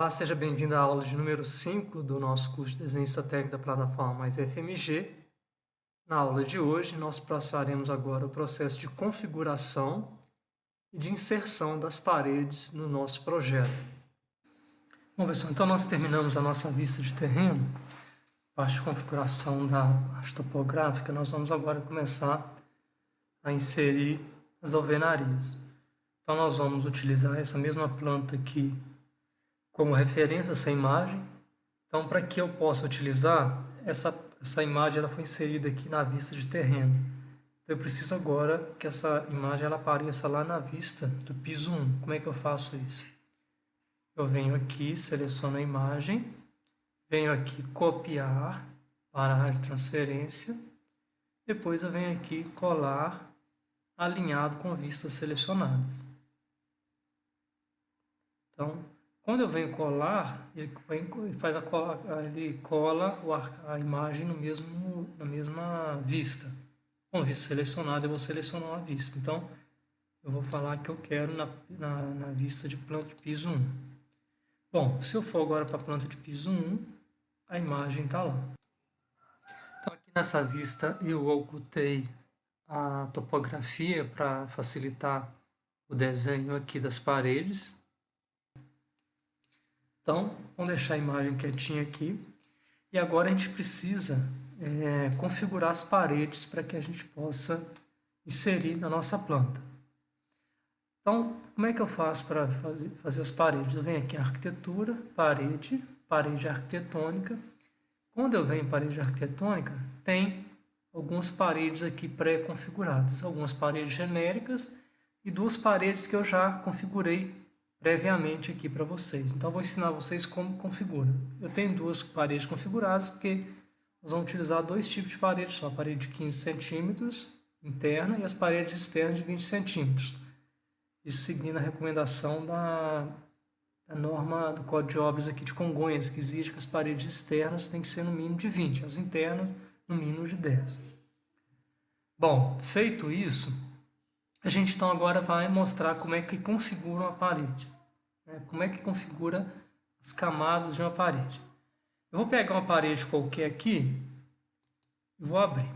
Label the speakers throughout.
Speaker 1: Olá, seja bem-vindo à aula de número 5 do nosso curso de Desenhista Técnico da plataforma Mais FMG. Na aula de hoje, nós passaremos agora o processo de configuração e de inserção das paredes no nosso projeto. Bom, pessoal, então nós terminamos a nossa vista de terreno, parte de configuração da parte topográfica. Nós vamos agora começar a inserir as alvenarias. Então nós vamos utilizar essa mesma planta aqui como referência, essa imagem. Então, para que eu possa utilizar, essa imagem ela foi inserida aqui na vista de terreno. Então, eu preciso agora que essa imagem ela apareça lá na vista do piso 1. Como é que eu faço isso? Eu venho aqui, seleciono a imagem, venho aqui copiar para a área de transferência, depois eu venho aqui colar alinhado com vistas selecionadas. Então, quando eu venho colar, ele cola a imagem na mesma vista. Com vista selecionada, eu vou selecionar a vista. Então, eu vou falar que eu quero na vista de planta de piso 1. Bom, se eu for agora para a planta de piso 1, a imagem está lá. Então, aqui nessa vista, eu ocultei a topografia para facilitar o desenho aqui das paredes. Então, vamos deixar a imagem quietinha aqui. E agora a gente precisa configurar as paredes para que a gente possa inserir na nossa planta. Então, como é que eu faço para fazer as paredes? Eu venho aqui em arquitetura, parede arquitetônica. Quando eu venho em parede arquitetônica, tem algumas paredes aqui pré-configuradas. Algumas paredes genéricas e duas paredes que eu já configurei previamente aqui para vocês. Então, eu vou ensinar vocês como configura. Eu tenho duas paredes configuradas porque nós vamos utilizar dois tipos de paredes só. A parede de 15 centímetros interna e as paredes externas de 20 centímetros. Isso seguindo a recomendação da norma do Código de Obras aqui de Congonhas, que exige que as paredes externas têm que ser no mínimo de 20, as internas no mínimo de 10. Bom, feito isso, a gente então agora vai mostrar como é que configura uma parede. Como é que configura as camadas de uma parede. Eu vou pegar uma parede qualquer aqui e vou abrir.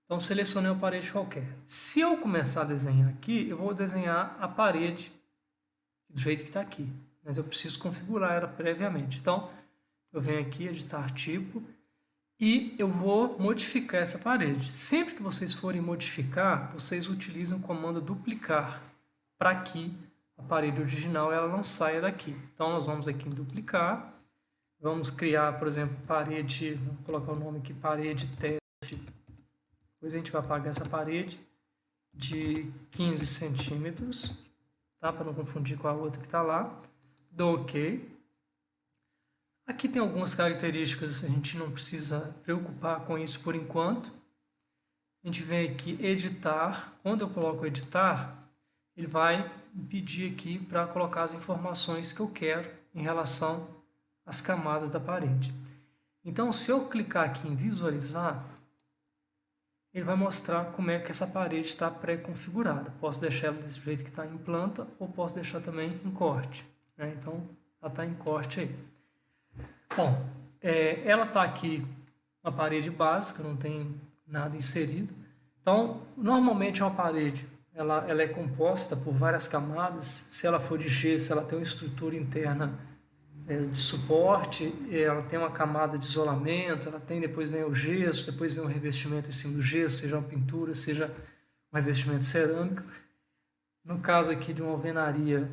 Speaker 1: Então, selecionei uma parede qualquer. Se eu começar a desenhar aqui, eu vou desenhar a parede do jeito que está aqui. Mas eu preciso configurar ela previamente. Então, eu venho aqui, editar tipo, e eu vou modificar essa parede. Sempre que vocês forem modificar, vocês utilizam o comando duplicar, para que a parede original ela não saia daqui. Então, nós vamos aqui em duplicar, vamos criar, por exemplo, parede, vamos colocar o nome aqui, parede teste. Depois a gente vai apagar essa parede de 15 centímetros, tá? Para não confundir com a outra que está lá. Dou OK. Aqui tem algumas características, a gente não precisa preocupar com isso por enquanto. A gente vem aqui editar. Quando eu coloco editar, ele vai me pedir aqui para colocar as informações que eu quero em relação às camadas da parede. Então, se eu clicar aqui em visualizar, ele vai mostrar como é que essa parede está pré-configurada. Posso deixar ela desse jeito que está em planta ou posso deixar também em corte. Então, ela está em corte aí. Bom, ela está aqui na parede básica, não tem nada inserido. Então, normalmente uma parede ela é composta por várias camadas. Se ela for de gesso, ela tem uma estrutura interna de suporte, ela tem uma camada de isolamento, ela tem, depois vem o gesso, depois vem um revestimento em cima do gesso, seja uma pintura, seja um revestimento cerâmico. No caso aqui de uma alvenaria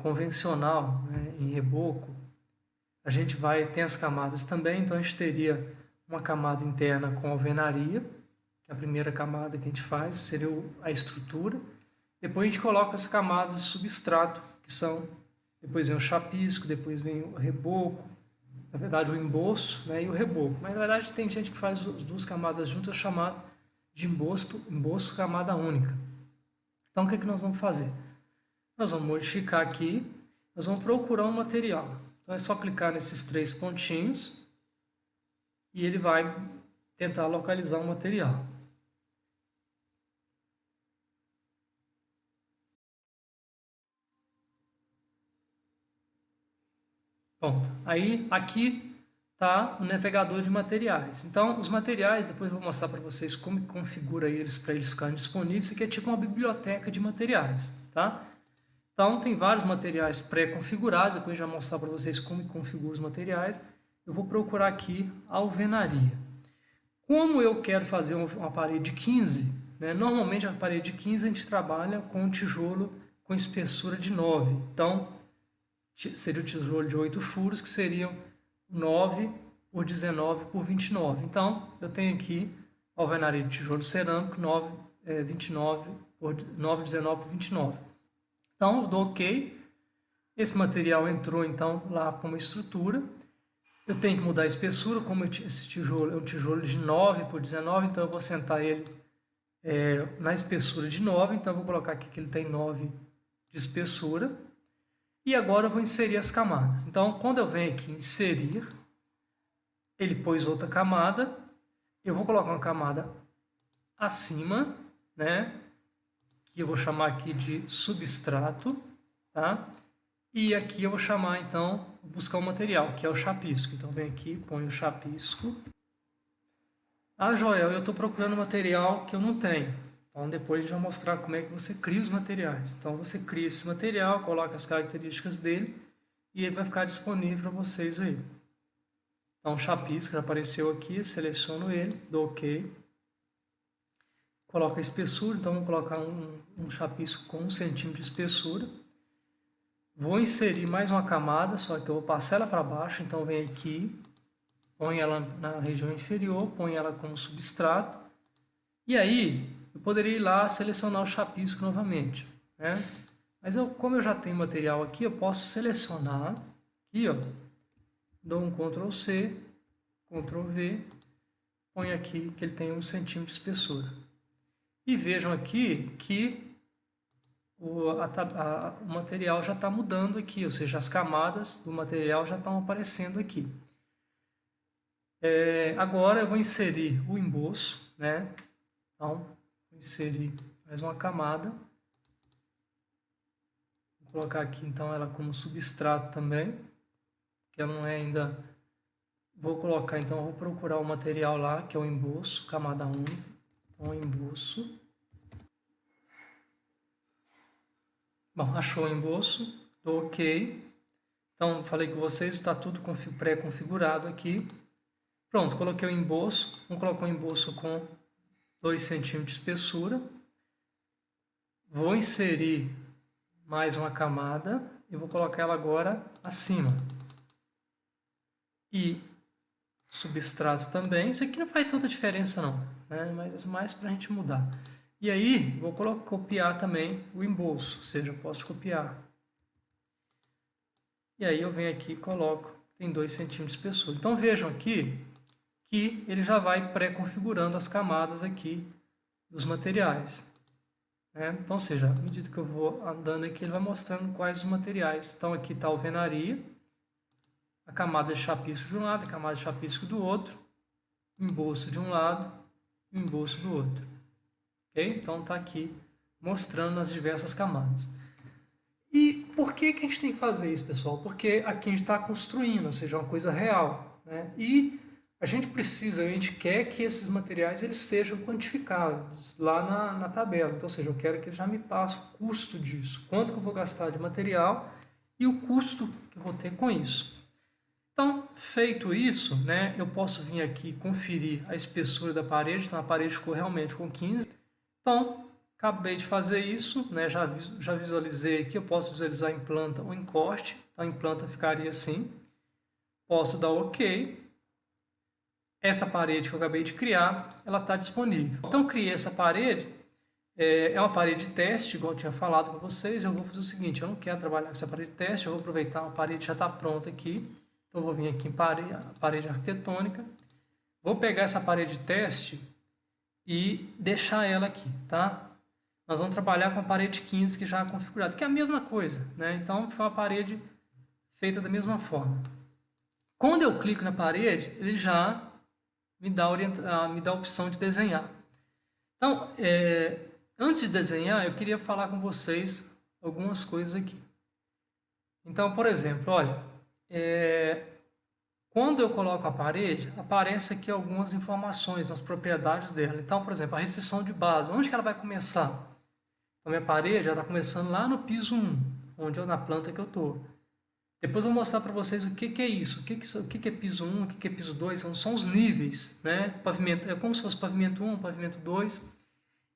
Speaker 1: convencional, em reboco, a gente tem as camadas também, então a gente teria uma camada interna com alvenaria, que é a primeira camada que a gente faz, seria a estrutura. Depois a gente coloca as camadas de substrato, que são, depois vem o chapisco, depois vem o reboco, na verdade o emboço, e o reboco. Mas na verdade tem gente que faz as duas camadas juntas, chamado de emboço camada única. Então o que nós vamos fazer? Nós vamos modificar aqui, nós vamos procurar um material. Então é só clicar nesses três pontinhos e ele vai tentar localizar um material. Pronto. Aí aqui está o navegador de materiais. Então, os materiais, depois eu vou mostrar para vocês como configura eles para eles ficarem disponíveis. Isso aqui é tipo uma biblioteca de materiais, tá? Então, tem vários materiais pré-configurados. Depois eu vou mostrar para vocês como configura os materiais. Eu vou procurar aqui a alvenaria. Como eu quero fazer uma parede de 15, né? Normalmente a parede de 15 a gente trabalha com um tijolo com espessura de 9. Então, seria o tijolo de 8 furos, que seriam 9 por 19 por 29. Então, eu tenho aqui a alvenaria de tijolo cerâmico 29 por 9, 19 por 29. Então, eu dou OK. Esse material entrou, então, lá como estrutura. Eu tenho que mudar a espessura, como esse tijolo é um tijolo de 9 por 19, então eu vou sentar ele na espessura de 9. Então, eu vou colocar aqui que ele tem 9 de espessura. E agora eu vou inserir as camadas. Então, quando eu venho aqui em inserir, ele pôs outra camada. Eu vou colocar uma camada acima, né? Que eu vou chamar aqui de substrato, tá? E aqui eu vou chamar, então, buscar o material, que é o chapisco. Então, vem aqui, põe o chapisco. Ah, Joel, eu estou procurando material que eu não tenho. Então, depois a gente vai mostrar como é que você cria os materiais. Então, você cria esse material, coloca as características dele e ele vai ficar disponível para vocês aí. Então, o chapisco já apareceu aqui, seleciono ele, dou OK. Coloco a espessura, então vou colocar um chapisco com 1 centímetro de espessura. Vou inserir mais uma camada, só que eu vou passar ela para baixo, então vem aqui, põe ela na região inferior, põe ela como substrato. E aí, eu poderia ir lá selecionar o chapisco novamente, né? Mas como eu já tenho material aqui, eu posso selecionar aqui, ó, dou um Ctrl C, Ctrl V, ponho aqui que ele tem 1 centímetro de espessura. E vejam aqui que o material já está mudando aqui, ou seja, as camadas do material já estão aparecendo aqui. Agora eu vou inserir o emboço, né? Então, vou inserir mais uma camada. Vou colocar aqui então ela como substrato também, que ela não é ainda. Vou colocar então, vou procurar o material lá, que é o emboço, camada 1. Então, emboço. Bom, achou o emboço, dou OK. Então, falei com vocês, está tudo pré-configurado aqui. Pronto, coloquei o emboço. Vamos colocar o emboço com 2 centímetros de espessura. Vou inserir mais uma camada e vou colocar ela agora acima. E substrato também. Isso aqui não faz tanta diferença não, né? Mas é mais para a gente mudar. E aí, vou copiar também o emboço, ou seja, eu posso copiar. E aí eu venho aqui e coloco, tem 2 centímetros de espessura. Então vejam aqui que ele já vai pré-configurando as camadas aqui dos materiais. Né? Então, ou seja, à medida que eu vou andando aqui, ele vai mostrando quais os materiais. Então aqui está a alvenaria, a camada de chapisco de um lado, a camada de chapisco do outro, emboço de um lado e emboço do outro. Okay? Então está aqui mostrando as diversas camadas. E por que a gente tem que fazer isso, pessoal? Porque aqui a gente está construindo, ou seja, uma coisa real. Né? E a gente quer que esses materiais eles sejam quantificados lá na tabela. Então, ou seja, eu quero que ele já me passe o custo disso, quanto que eu vou gastar de material e o custo que eu vou ter com isso. Então, feito isso, né, eu posso vir aqui conferir a espessura da parede. Então, a parede ficou realmente com 15. Então, acabei de fazer isso, né, já visualizei aqui, eu posso visualizar em planta ou em corte. Então, em planta ficaria assim. Posso dar OK. Essa parede que eu acabei de criar, ela está disponível. Então, criei essa parede, é uma parede de teste, igual eu tinha falado com vocês. Eu vou fazer o seguinte, eu não quero trabalhar com essa parede de teste, eu vou aproveitar uma parede que já está pronta aqui. Então, eu vou vir aqui em parede arquitetônica, vou pegar essa parede de teste e deixar ela aqui, tá? Nós vamos trabalhar com a parede 15 que já é configurada, que é a mesma coisa, né? Então, foi uma parede feita da mesma forma. Quando eu clico na parede, ele já me dá a opção de desenhar. Então, antes de desenhar, eu queria falar com vocês algumas coisas aqui. Então, por exemplo, olha, quando eu coloco a parede, aparece aqui algumas informações nas propriedades dela. Então, por exemplo, a restrição de base, onde que ela vai começar? Então, minha parede já está começando lá no piso 1, na planta que eu estou. Depois eu vou mostrar para vocês o que é isso, o que é piso 1, o que é piso 2, são os níveis, né? Pavimento, é como se fosse pavimento 1, pavimento 2.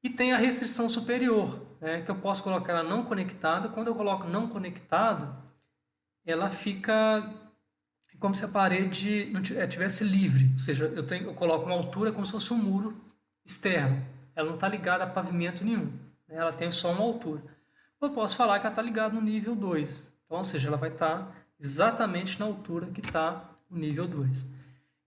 Speaker 1: E tem a restrição superior, né? Que eu posso colocar ela não conectada. Quando eu coloco não conectado, ela fica como se a parede não tivesse livre, ou seja, eu coloco uma altura como se fosse um muro externo. Ela não está ligada a pavimento nenhum, né? Ela tem só uma altura. Eu posso falar que ela está ligada no nível 2, então, ou seja, ela vai estar exatamente na altura que está o nível 2.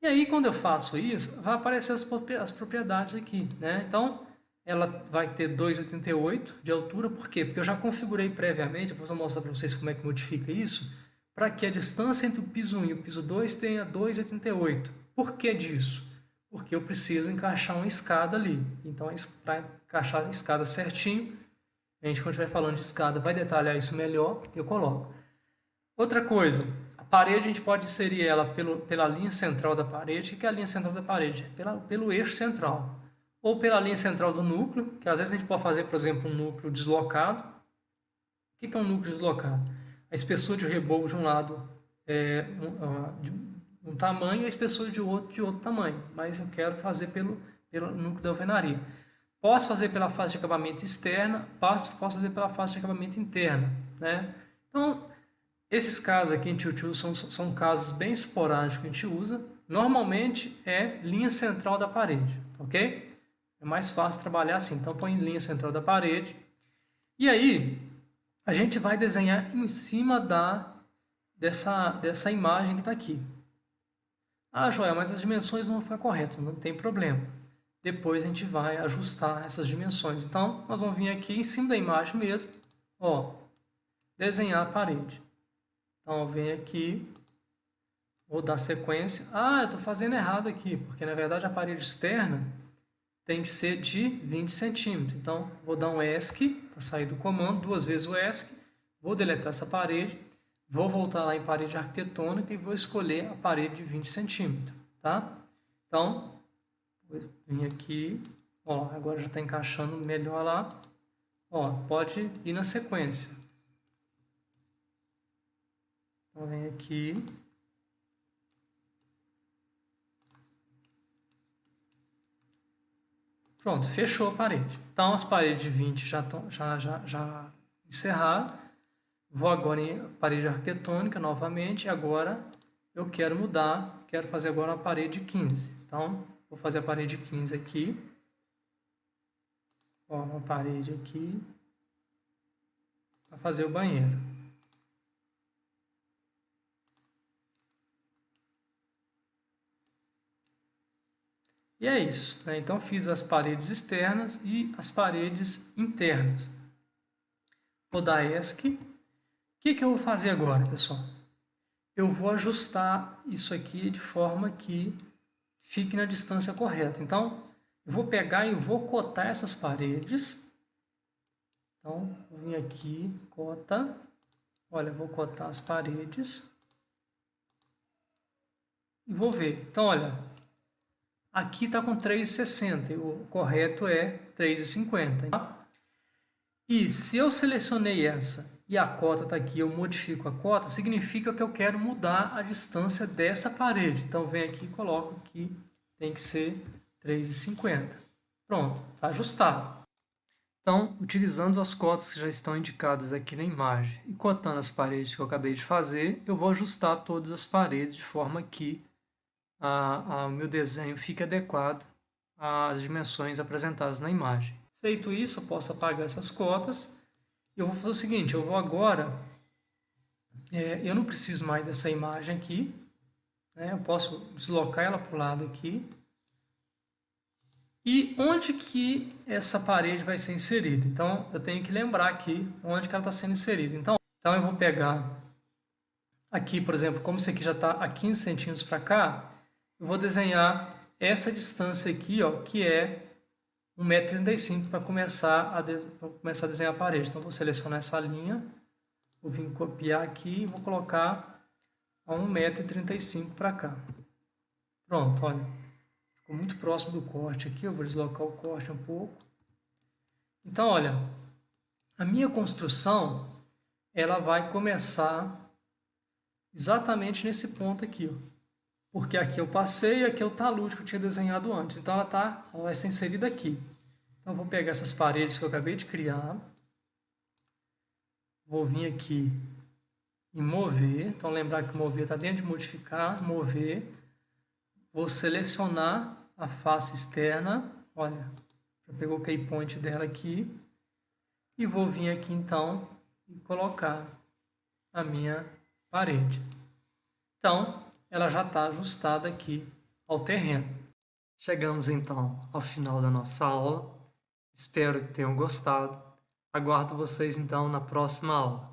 Speaker 1: E aí, quando eu faço isso, vai aparecer as propriedades aqui, né? Então, ela vai ter 2,88 de altura, por quê? Porque eu já configurei previamente, depois eu vou mostrar para vocês como é que modifica isso, para que a distância entre o piso 1 e o piso 2 tenha 2,88. Por que disso? Porque eu preciso encaixar uma escada ali. Então, para encaixar a escada certinho, a gente, quando estiver falando de escada, vai detalhar isso melhor, eu coloco. Outra coisa, a parede a gente pode inserir ela pela linha central da parede. O que é a linha central da parede? Pelo eixo central. Ou pela linha central do núcleo, que às vezes a gente pode fazer, por exemplo, um núcleo deslocado. O que é um núcleo deslocado? A espessura de reboco de um lado é de um tamanho e a espessura de outro tamanho. Mas eu quero fazer pelo núcleo da alvenaria. Posso fazer pela face de acabamento externa, posso fazer pela face de acabamento interna, né? Então, esses casos aqui em Tio são casos bem esporádicos que a gente usa. Normalmente é linha central da parede, ok? É mais fácil trabalhar assim. Então, põe linha central da parede. E aí, a gente vai desenhar em cima dessa imagem que está aqui. Ah, Joel, mas as dimensões não vão ficar corretas. Não tem problema. Depois a gente vai ajustar essas dimensões. Então, nós vamos vir aqui em cima da imagem mesmo, ó, desenhar a parede. Então, eu venho aqui, vou dar sequência. Ah, eu estou fazendo errado aqui, porque na verdade a parede externa tem que ser de 20 centímetros. Então, vou dar um ESC para sair do comando, duas vezes o ESC, vou deletar essa parede, vou voltar lá em parede arquitetônica e vou escolher a parede de 20 centímetros, tá? Então, vou vir aqui, ó, agora já está encaixando melhor lá, ó, pode ir na sequência. Então, vem aqui. Pronto, fechou a parede. Então, as paredes de 20 já encerraram. Vou agora em parede arquitetônica novamente. E agora eu quero mudar, quero fazer agora uma parede 15. Então, vou fazer a parede 15 aqui. Ó, uma parede aqui. Para fazer o banheiro. E é isso, né? Então, fiz as paredes externas e as paredes internas. Vou dar ESC. O que eu vou fazer agora, pessoal? Eu vou ajustar isso aqui de forma que fique na distância correta. Então, eu vou pegar e vou cotar essas paredes. Então, vou vir aqui, cota. Olha, vou cotar as paredes. E vou ver. Então, olha, aqui está com 3,60 e o correto é 3,50. Tá? E se eu selecionei essa e a cota está aqui, eu modifico a cota, significa que eu quero mudar a distância dessa parede. Então, vem aqui e coloco que tem que ser 3,50. Pronto, está ajustado. Então, utilizando as cotas que já estão indicadas aqui na imagem e cotando as paredes que eu acabei de fazer, eu vou ajustar todas as paredes de forma que o meu desenho fique adequado às dimensões apresentadas na imagem. Feito isso, eu posso apagar essas cotas. Eu vou fazer o seguinte, eu vou agora, eu não preciso mais dessa imagem aqui, né? Eu posso deslocar ela para o lado aqui. E onde que essa parede vai ser inserida? Então, eu tenho que lembrar aqui onde que ela está sendo inserida. Então eu vou pegar aqui, por exemplo, como isso aqui já está a 15 centímetros para cá, eu vou desenhar essa distância aqui, ó, que é 1,35 m para começar a desenhar a parede. Então, vou selecionar essa linha, vou vir copiar aqui e vou colocar a 1,35 m para cá. Pronto, olha, ficou muito próximo do corte aqui, eu vou deslocar o corte um pouco. Então, olha, a minha construção, ela vai começar exatamente nesse ponto aqui, ó. Porque aqui eu passei e aqui é o talude que eu tinha desenhado antes. Então, ela vai ser inserida aqui. Então, eu vou pegar essas paredes que eu acabei de criar. Vou vir aqui em mover. Então, lembrar que mover está dentro de modificar, mover. Vou selecionar a face externa. Olha, já pegou o keypoint dela aqui. E vou vir aqui, então, e colocar a minha parede. Então, ela já está ajustada aqui ao terreno. Chegamos, então, ao final da nossa aula. Espero que tenham gostado. Aguardo vocês, então, na próxima aula.